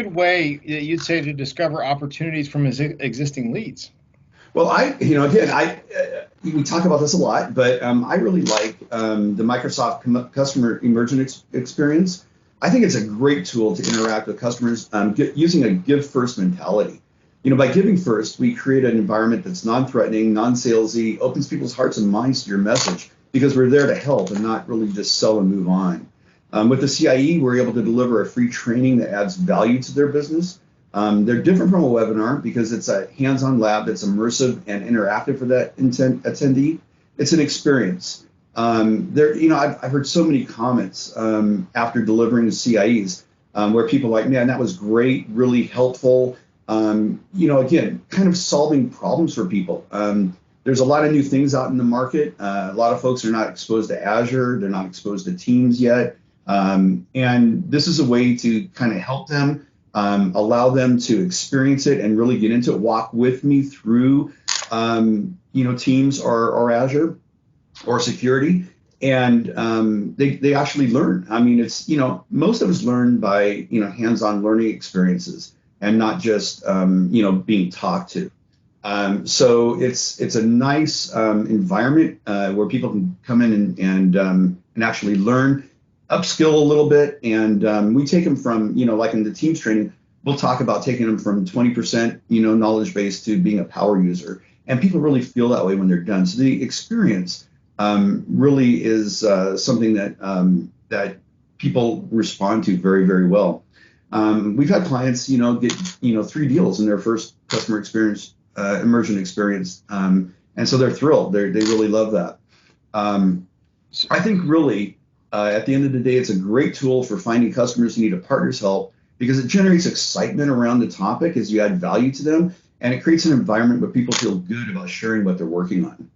good way you'd say to discover opportunities from existing leads? Well, again, we talk about this a lot, but I really like the Microsoft Customer Immersion Experience. I think it's a great tool to interact with customers using a give first mentality. By giving first, we create an environment that's non-threatening, non-salesy, opens people's hearts and minds to your message because we're there to help and not really just sell and move on. With the CIE, we're able to deliver a free training that adds value to their business. They're different from a webinar because it's a hands-on lab that's immersive and interactive for that attendee. It's an experience. I've heard so many comments after delivering the CIEs where people are like, man, that was great, really helpful. Again, kind of solving problems for people. There's a lot of new things out in the market. A lot of folks are not exposed to Azure. They're not exposed to Teams yet. And this is a way to kind of help them, allow them to experience it and really get into it, walk with me through, Teams or Azure or security. And they actually learn. I mean, it's, most of us learn by, hands-on learning experiences and not just, being talked to. So it's a nice environment where people can come in and actually learn, upskill a little bit. And we take them from, like in the Teams training, we'll talk about taking them from 20%, knowledge base to being a power user. And people really feel that way when they're done. So the experience really is something that people respond to very, very well. We've had clients, get 3 deals in their first customer experience immersion experience, and so they're thrilled. They really love that. I think really at the end of the day, it's a great tool for finding customers who need a partner's help because it generates excitement around the topic as you add value to them, and it creates an environment where people feel good about sharing what they're working on.